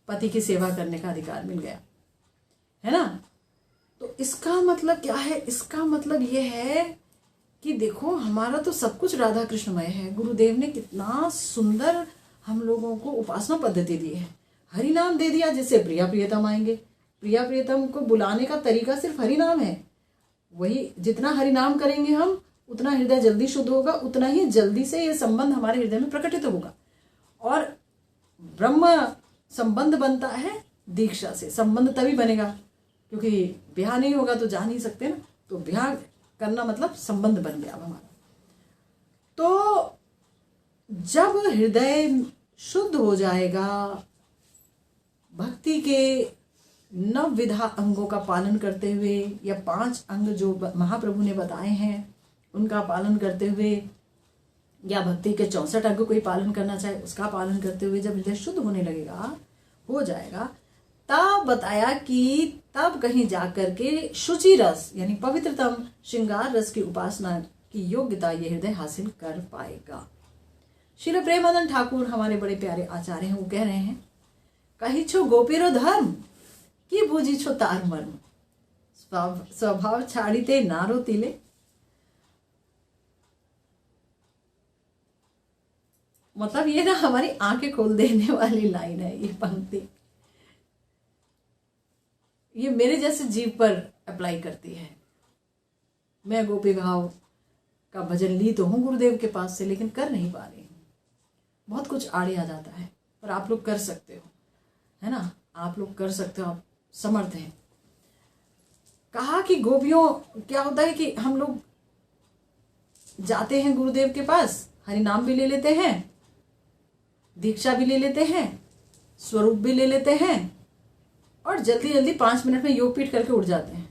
पति की सेवा करने का अधिकार मिल गया, है ना। तो इसका मतलब क्या है? इसका मतलब ये है कि देखो, हमारा तो सब कुछ राधा कृष्णमय है। गुरुदेव ने कितना सुंदर हम लोगों को उपासना पद्धति दी है। हरि नाम दे दिया जिससे प्रिया प्रियतम आएंगे। प्रिया प्रियतम को बुलाने का तरीका सिर्फ हरि नाम है। वही जितना हरि नाम करेंगे हम, उतना हृदय जल्दी शुद्ध होगा, उतना ही जल्दी से ये संबंध हमारे हृदय में प्रकटित होगा। और ब्रह्म संबंध बनता है दीक्षा से। संबंध तभी बनेगा क्योंकि ब्याह नहीं होगा तो जा नहीं सकते ना, तो ब्याह करना मतलब संबंध बन गया हमारा। तो जब हृदय शुद्ध हो जाएगा, भक्ति के 9 विधा अंगों का पालन करते हुए, या 5 अंग जो महाप्रभु ने बताए हैं उनका पालन करते हुए, या भक्ति के 64 अंग कोई पालन करना चाहे उसका पालन करते हुए, जब हृदय शुद्ध होने लगेगा, हो जाएगा, तब बताया कि तब कहीं जाकर के शुचि रस यानी पवित्रतम श्रृंगार रस की उपासना की योग्यता ये हृदय हासिल कर पाएगा। श्रील प्रेमानंद ठाकुर हमारे बड़े प्यारे आचार्य हैं, वो कह रहे हैं, कही छो गोपीरो धर्म की बूझी छो तार मर्म, स्वभाव छाड़ीते नारो तिले। मतलब ये ना हमारी आंखें खोल देने वाली लाइन है ये पंक्ति। ये मेरे जैसे जीव पर अप्लाई करती है। मैं गोपी भाव का भजन ली तो हूँ गुरुदेव के पास से, लेकिन कर नहीं पा रही हूँ। बहुत कुछ आड़े आ जाता है, पर आप लोग कर सकते हो, है ना। आप लोग कर सकते हो, आप समर्थ हैं। कहा कि गोपियों, क्या होता है कि हम लोग जाते हैं गुरुदेव के पास, हरि नाम भी ले लेते हैं, दीक्षा भी ले लेते हैं, स्वरूप भी ले लेते हैं, और जल्दी जल्दी 5 मिनट में योग पीठ करके उठ जाते हैं।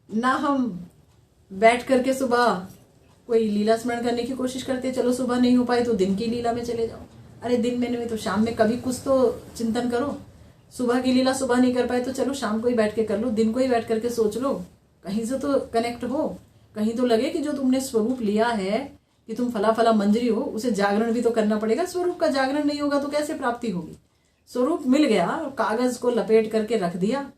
ना हम बैठ करके सुबह कोई लीला स्मरण करने की कोशिश करते हैं, चलो सुबह नहीं हो पाए तो दिन की लीला में चले जाओ। अरे दिन में नहीं तो शाम में कभी कुछ तो चिंतन करो। सुबह की लीला सुबह नहीं कर पाए तो चलो शाम को ही बैठ के कर लो, दिन को ही बैठ करके सोच लो, कहीं से तो कनेक्ट हो, कहीं तो लगे कि जो तुमने स्वरूप लिया है कि तुम फला फला मंजरी हो, उसे जागरण भी तो करना पड़ेगा। स्वरूप का जागरण नहीं होगा तो कैसे प्राप्ति होगी। स्वरूप मिल गया, कागज को लपेट करके रख दिया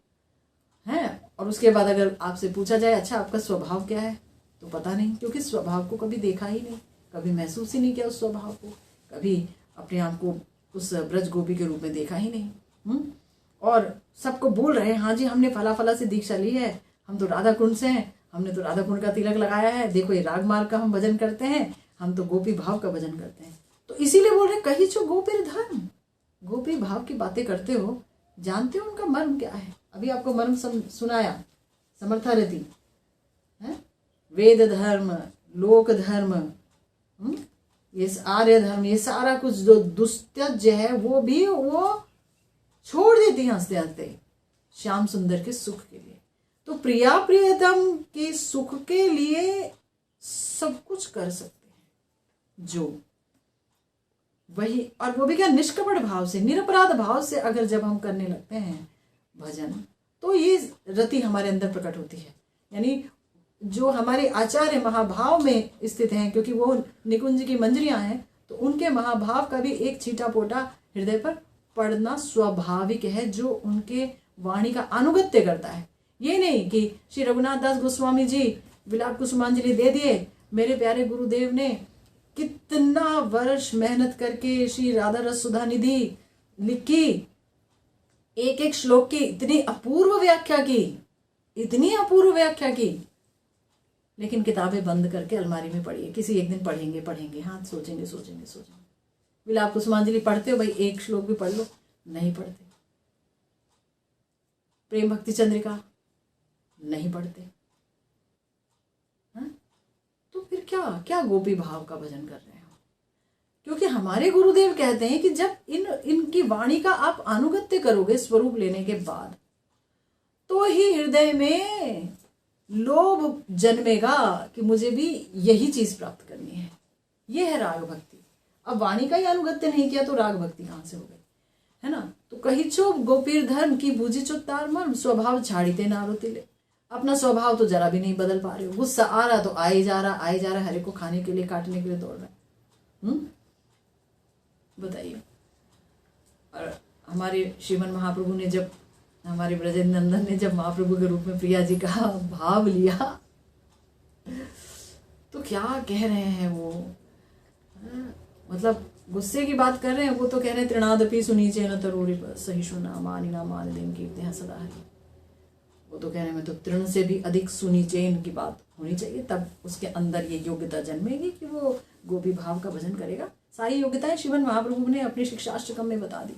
है, और उसके बाद अगर आपसे पूछा जाए अच्छा आपका स्वभाव क्या है, तो पता नहीं, क्योंकि स्वभाव को कभी देखा ही नहीं, कभी महसूस ही नहीं किया उस स्वभाव को, कभी अपने आप को उस ब्रज गोपी के रूप में देखा ही नहीं। और सबको बोल रहे हैं हाँ जी हमने फला फला से दीक्षा ली है, हम तो राधा कुंड से हैं, हमने तो राधा कुंड का तिलक लगाया है, देखो ये राग मार्ग का हम भजन करते हैं, हम तो गोपी भाव का भजन करते हैं। तो इसीलिए बोल रहे कही छो गोपी धर्म, गोपी भाव की बातें करते हो, जानते हो उनका मर्म क्या है। अभी आपको मर्म सुनाया समर्थारती है, वेद धर्म, लोक धर्म, ये आर्य धर्म, ये सारा कुछ जो दुस्त्यज है वो भी वो छोड़ देती है हंसते हंसते श्याम सुंदर के सुख के लिए। तो प्रिया प्रियतम के सुख के लिए सब कुछ कर सकते हैं जो, वही, और वो भी क्या, निष्कपट भाव से, निरपराध भाव से अगर जब हम करने लगते हैं भजन, तो ये रति हमारे अंदर प्रकट होती है। यानी जो हमारे आचार्य महाभाव में स्थित हैं, क्योंकि वो निकुंज की मंजरियां हैं, तो उनके महाभाव का भी एक छीटा पोटा हृदय पर पड़ना स्वाभाविक है, जो उनके वाणी का अनुगत्य करता है। ये नहीं कि श्री रघुनाथ दास गोस्वामी जी विलाप कुसुमांजलि दे दिए, मेरे प्यारे गुरुदेव ने कितना वर्ष मेहनत करके श्री राधा रस सुधा निधि लिखी, एक एक श्लोक की इतनी अपूर्व व्याख्या की, इतनी अपूर्व व्याख्या की, लेकिन किताबें बंद करके अलमारी में पड़ी है। किसी एक दिन पढ़ेंगे पढ़ेंगे, हाँ सोचेंगे सोचेंगे सोचेंगे। विलाप कुसुमांजलि पढ़ते हो भाई, एक श्लोक भी पढ़ लो, नहीं पढ़ते। प्रेम भक्ति चंद्रिका नहीं पढ़ते। हाँ? तो फिर क्या क्या गोपी भाव का भजन कर रहे हो? क्योंकि हमारे गुरुदेव कहते हैं कि जब इनकी वाणी का आप अनुगत्य करोगे स्वरूप लेने के बाद, तो ही हृदय में लोभ जन्मेगा कि मुझे भी यही चीज प्राप्त करनी है। ये है राग भक्ति। अब वाणी का ही अनुगत्य नहीं किया तो राग भक्ति कहां से हो गई, है ना? तो कहिचो गोपीर धर्म की बूझिचो तार मर्म, स्वभाव छाड़ीते नारोतिले। अपना स्वभाव तो जरा भी नहीं बदल पा रहे हो। गुस्सा आ रहा तो आए जा रहा, हरे को खाने के लिए, काटने के लिए दौड़ रहा है। बताइए। और हमारे श्रीमन महाप्रभु ने जब, हमारे ब्रजेंद्र नंदन ने जब महाप्रभु के रूप में प्रिया जी का भाव लिया, तो क्या कह रहे हैं वो? मतलब गुस्से की बात कर रहे हैं, वो तो कह रहे हैं तृणादपि सुनीचे न तरोरी पर सहिष्णुना मानिना मान दिन कीर्ति सदा हरि। वो तो कह रहे हैं मैं तो तृण से भी अधिक सुनीचेन की बात होनी चाहिए, तब उसके अंदर ये योग्यता जन्मेगी कि वो गोपी भाव का भजन करेगा। सारी योग्यताएं श्रीमन महाप्रभु ने अपने शिक्षाष्टकम में बता दी।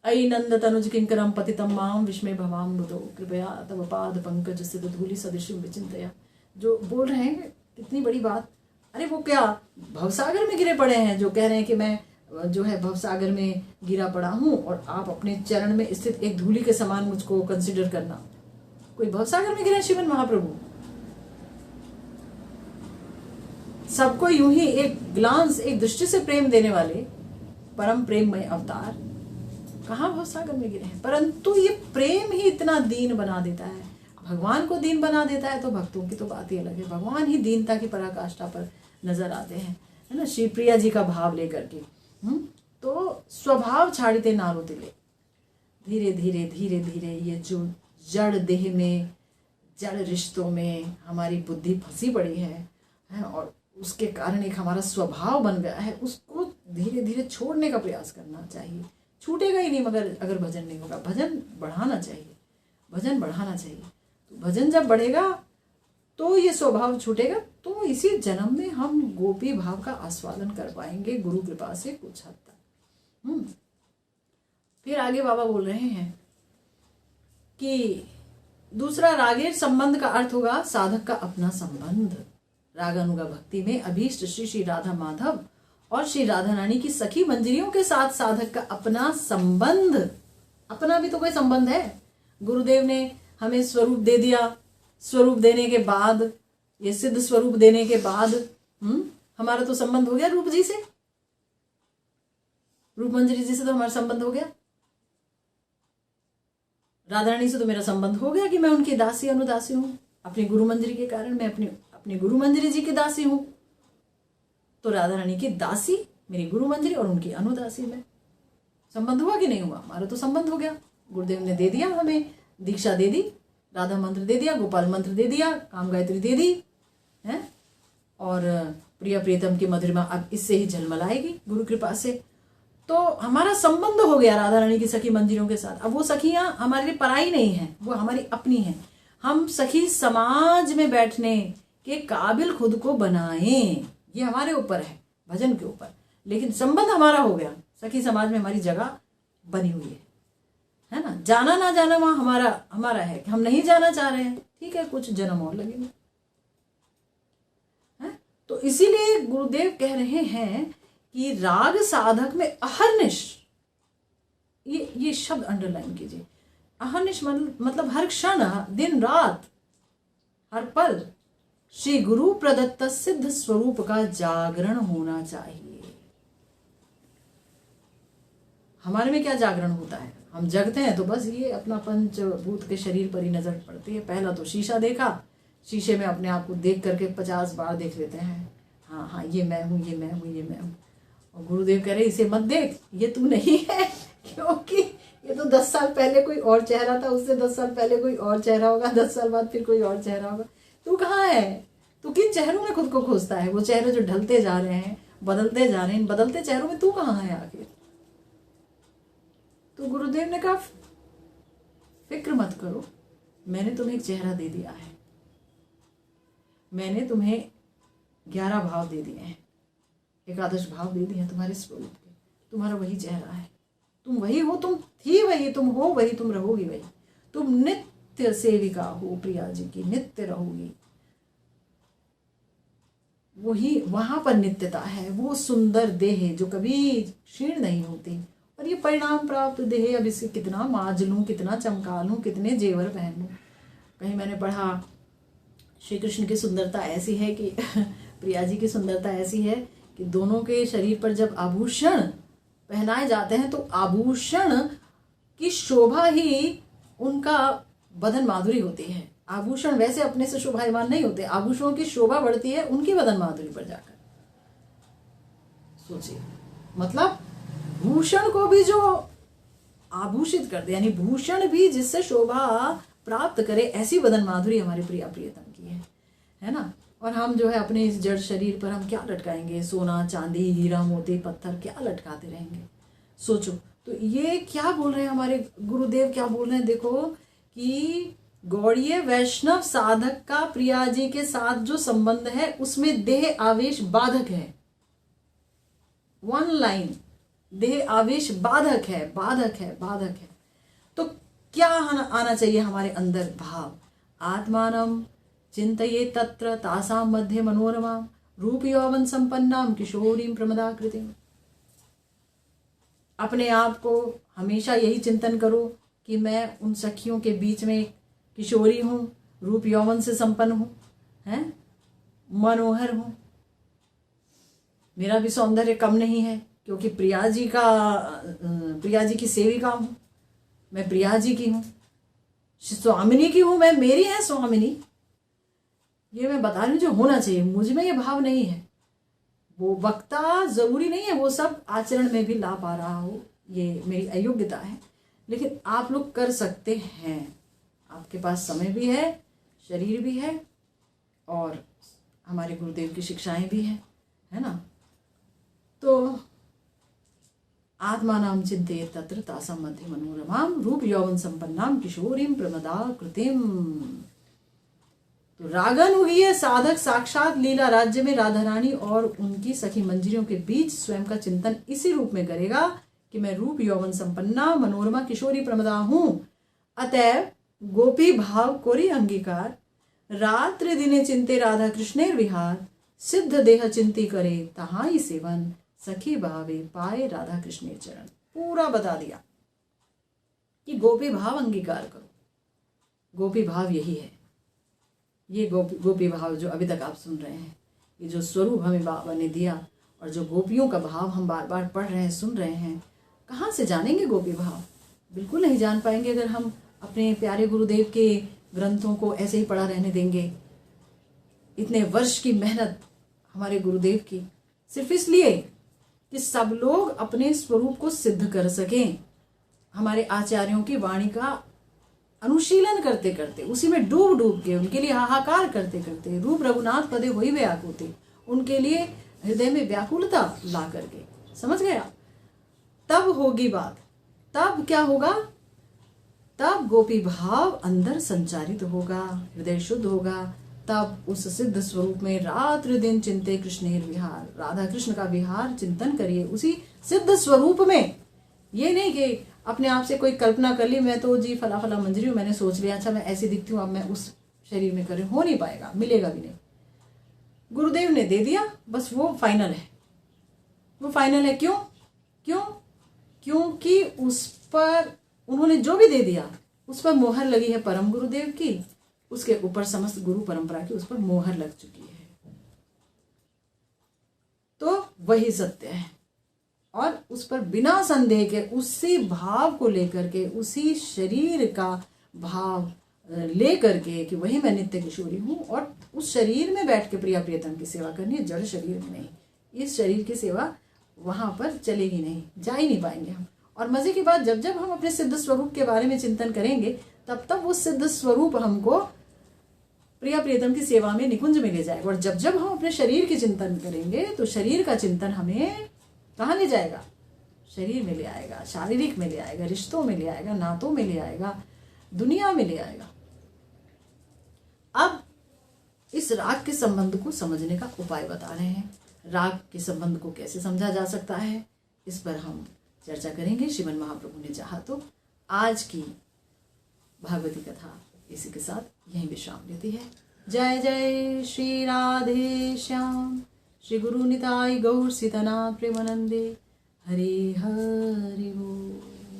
अयि नंद तनुज किंकरम पतितम माम विस्मय भवाम बुधो कृपया तव पाद पंकज सिद्ध धूलि सदृशम विचिंतया। जो बोल रहे हैं कितनी बड़ी बात। अरे वो क्या भवसागर में गिरे पड़े हैं, जो कह रहे हैं कि मैं जो है भवसागर में गिरा पड़ा हूं और आप अपने चरण में स्थित एक धूलि के समान मुझको कंसिडर करना। कोई भवसागर में गिरे श्रीमन महाप्रभु? सबको यूं ही एक ग्लांस, एक दृष्टि से प्रेम देने वाले परम प्रेममय अवतार कहाँ भवसागर में गिरे हैं? परंतु ये प्रेम ही इतना दीन बना देता है। भगवान को दीन बना देता है तो भक्तों की तो बात ही अलग है। भगवान ही दीनता की पराकाष्ठा पर नजर आते हैं, है ना? श्री प्रिया जी का भाव लेकर के। तो स्वभाव छाड़ते नारो तिले। धीरे धीरे धीरे धीरे ये जो जड़ देह में, जड़ रिश्तों में हमारी बुद्धि फंसी पड़ी है, और उसके कारण एक हमारा स्वभाव बन गया है, उसको धीरे धीरे छोड़ने का प्रयास करना चाहिए। छूटेगा ही नहीं मगर अगर भजन नहीं होगा। भजन बढ़ाना चाहिए, भजन बढ़ाना चाहिए। तो भजन जब बढ़ेगा तो ये स्वभाव छूटेगा, तो इसी जन्म में हम गोपी भाव का आस्वादन कर पाएंगे गुरु कृपा से कुछ हद तक। फिर आगे बाबा बोल रहे हैं कि दूसरा रागेर संबंध का अर्थ होगा साधक का अपना संबंध। रागानुगा भक्ति में अभीष्ट श्री श्री राधा माधव और श्री राधा रानी की सखी मंजरियों के साथ साधक का अपना संबंध। अपना भी तो कोई संबंध है। गुरुदेव ने हमें स्वरूप दे दिया, स्वरूप देने के बाद, ये सिद्ध स्वरूप देने के बाद हमारा तो संबंध हो गया रूप जी से, रूप मंजरी जी से तो हमारा संबंध हो गया। राधा रानी से तो मेरा संबंध हो गया कि मैं उनकी दासी अनुदासी हूं। अपनी गुरु मंजरी के कारण मैं अपने गुरु मंजरी जी की दासी हूं। तो राधा रानी की दासी मेरी गुरु मंजरी और उनकी अनुदासी में संबंध हुआ कि नहीं हुआ? हमारा तो संबंध हो गया। गुरुदेव ने दे दिया, हमें दीक्षा दे दी, राधा मंत्र दे दिया, गोपाल मंत्र दे दिया, काम गायत्री दे दी है, और प्रिया प्रियतम की मधुरिमा अब इससे ही झलमलाएगी गुरु कृपा से। तो हमारा संबंध हो गया राधा रानी की सखी मंदिरों के साथ। अब वो सखियां हमारे लिए पराई नहीं है, वो हमारी अपनी हैं। हम सखी समाज में बैठने के काबिल खुद को बनाएं, ये हमारे ऊपर है, भजन के ऊपर। लेकिन संबंध हमारा हो गया, सखी समाज में हमारी जगह बनी हुई है ना? जाना ना जाना वहां हमारा है कि हम नहीं जाना चाह रहे हैं, ठीक है, कुछ जन्म और लगेंगे। तो इसीलिए गुरुदेव कह रहे हैं कि राग साधक में अहर्निश, ये शब्द अंडरलाइन कीजिए, अहर्निश मतलब हर क्षण, दिन रात, हर पल श्री गुरु प्रदत्त सिद्ध स्वरूप का जागरण होना चाहिए। हमारे में क्या जागरण होता है? हम जगते हैं तो बस ये अपना पंचभूत के शरीर पर ही नजर पड़ती है। पहला तो शीशा देखा, शीशे में अपने आप को देख करके 50 बार देख लेते हैं, हाँ हाँ ये मैं हूँ, ये मैं हूँ, ये मैं हूँ। और गुरुदेव कह रहे इसे मत देख, ये तू नहीं है, क्योंकि ये तो 10 साल पहले कोई और चेहरा था, उससे 10 साल पहले कोई और चेहरा होगा, 10 साल बाद फिर कोई और चेहरा होगा। तू कहाँ है? तू किन चेहरों में खुद को खोजता है? वो चेहरे जो ढलते जा रहे हैं, बदलते जा रहे हैं, इन बदलते चेहरों में तू कहाँ है आखिर? तो गुरुदेव ने कहा फिक्र मत करो, मैंने तुम्हें एक चेहरा दे दिया है, मैंने तुम्हें 11 भाव दे दिए हैं, 11 भाव दे दिए हैं तुम्हारे स्वरूप के। तुम्हारा वही चेहरा है, तुम वही हो, तुम थी वही, तुम हो वही, तुम रहोगी वही। तुम नित्य सेविका हो प्रिया जी की, नित्य रहोगी। वही वहां पर नित्यता है, वो सुंदर देह जो कभी क्षीण नहीं होती। और ये परिणाम प्राप्त देह, अब इसे कितना माज लूं, कितना चमका लूं, कितने जेवर पहन लूं। कहीं मैंने पढ़ा श्री कृष्ण की सुंदरता ऐसी है कि प्रिया जी की सुंदरता ऐसी है कि दोनों के शरीर पर जब आभूषण पहनाए जाते हैं तो आभूषण की शोभा ही उनका बदन माधुरी होती है। आभूषण वैसे अपने से शोभायमान नहीं होते, आभूषणों की शोभा बढ़ती है उनकी बदन माधुरी पर जाकर। सोचिए, मतलब भूषण को भी जो आभूषित कर दे, यानी भूषण भी जिससे शोभा प्राप्त करे, ऐसी बदन माधुरी हमारे प्रियतम की है ना। और हम जो है अपने इस जड़ शरीर पर हम क्या लटकाएंगे? सोना, चांदी, हीरा, मोती, पत्थर क्या लटकाते रहेंगे? सोचो। तो ये क्या बोल रहे हैं हमारे गुरुदेव, क्या बोल रहे हैं? देखो कि गौड़ीय वैष्णव साधक का प्रिया जी के साथ जो संबंध है उसमें देह आवेश बाधक है। वन लाइन, देह आवेश बाधक है, बाधक है, बाधक है। तो क्या आना चाहिए हमारे अंदर? भाव। आत्मानम चिंतये तत्र तासाम मध्य मनोरमा रूप यौवन संपन्नाम किशोरीम प्रमदाकृतिम। अपने आप को हमेशा यही चिंतन करो कि मैं उन सखियों के बीच में किशोरी हूं, रूप यौवन से संपन्न हूं, हैं, मनोहर हूं। मेरा भी सौंदर्य कम नहीं है, क्योंकि प्रिया जी की सेविका हूं, मैं प्रिया जी की हूं, स्वामिनी की हूं, मैं, मेरी है स्वामिनी। ये मैं बता रही हूं जो होना चाहिए। मुझ में ये भाव नहीं है। वो वक्ता जरूरी नहीं है वो सब आचरण में भी ला पा रहा हो, ये मेरी अयोग्यता है, लेकिन आप लोग कर सकते हैं। आपके पास समय भी है, शरीर भी है, और हमारे गुरुदेव की शिक्षाएं भी हैं, है ना। तो आत्मानाम चिंतयेत् तत्र तासाम मध्य मनोरमाम रूप यौवन संपन्नाम किशोरीम प्रमदाकृतिम। तो रागानुगीय साधक साक्षात लीला राज्य में राधा रानी और उनकी सखी मंजरियों के बीच स्वयं का चिंतन इसी रूप में करेगा कि मैं रूप यौवन संपन्ना मनोरमा किशोरी प्रमदा हूं। अतएव गोपी भाव कोरी अंगीकार, रात्रि दिने चिंते राधा कृष्णेर विहार, सिद्ध देह चिंती करे तहां ही सेवन, सखी भावे पाए राधा कृष्णेर चरण। पूरा बता दिया कि गोपी भाव अंगीकार करो। गोपी भाव यही है, ये गोपी भाव जो अभी तक आप सुन रहे हैं, ये जो स्वरूप हमें बाबा ने दिया, और जो गोपियों का भाव हम बार बार पढ़ रहे हैं, सुन रहे हैं। कहाँ से जानेंगे गोपी भाव? बिल्कुल नहीं जान पाएंगे अगर हम अपने प्यारे गुरुदेव के ग्रंथों को ऐसे ही पढ़ा रहने देंगे। इतने वर्ष की मेहनत हमारे गुरुदेव की, सिर्फ इसलिए कि सब लोग अपने स्वरूप को सिद्ध कर सकें। हमारे आचार्यों की वाणी का अनुशीलन करते करते, उसी में डूब डूब के, उनके लिए हाहाकार करते करते, रूप रघुनाथ पदे हुई व्याकुलते, उनके लिए हृदय में व्याकुलता ला करके, समझ गया? तब होगी बात। तब क्या होगा? तब गोपी भाव अंदर संचारित होगा, हृदय शुद्ध होगा। तब उस सिद्ध स्वरूप में रात्रि दिन चिंते कृष्णेर विहार, राधा कृष्ण का विहार चिंतन करिए उसी सिद्ध स्वरूप में। ये नहीं कि अपने आप से कोई कल्पना कर ली, मैं तो जी फला फला मंजरी हूं, मैंने सोच लिया अच्छा मैं ऐसी दिखती हूँ, अब मैं उस शरीर में कर, हो नहीं पाएगा, मिलेगा भी नहीं। गुरुदेव ने दे दिया, बस वो फाइनल है, वो फाइनल है। क्यों? क्योंकि उस पर उन्होंने जो भी दे दिया उस पर मोहर लगी है परम गुरुदेव की, उसके ऊपर समस्त गुरु परंपरा की उस पर मोहर लग चुकी है। तो वही सत्य है, और उस पर बिना संदेह के उसी भाव को लेकर के, उसी शरीर का भाव लेकर के कि वही मैं नित्य किशोरी हूँ, और उस शरीर में बैठ के प्रिया प्रियतम की सेवा करनी है, जड़ शरीर में नहीं। इस शरीर की सेवा वहां पर चलेगी नहीं, जा ही नहीं पाएंगे हम। और मजे की बात, जब जब हम अपने सिद्ध स्वरूप के बारे में चिंतन करेंगे, तब तब वो सिद्ध स्वरूप हमको प्रिया प्रियतम की सेवा में निकुंज में ले जाएगा। और जब जब हम अपने शरीर के चिंतन करेंगे, तो शरीर का चिंतन हमें कहाँ ले जाएगा? शरीर में ले आएगा, शारीरिक में ले आएगा, रिश्तों में ले आएगा, नातों में ले आएगा, दुनिया में ले आएगा। अब इस राग के संबंध को समझने का उपाय बता रहे हैं। राग के संबंध को कैसे समझा जा सकता है, इस पर हम चर्चा करेंगे, श्रीमन महाप्रभु ने चाहा तो। आज की भागवती कथा इसी के साथ यहीं विश्राम लेती है। जय जय श्री राधे श्याम, श्री गुरु निताई गौर सीतनाथ प्रेमानंदे, हरे हरि बोल।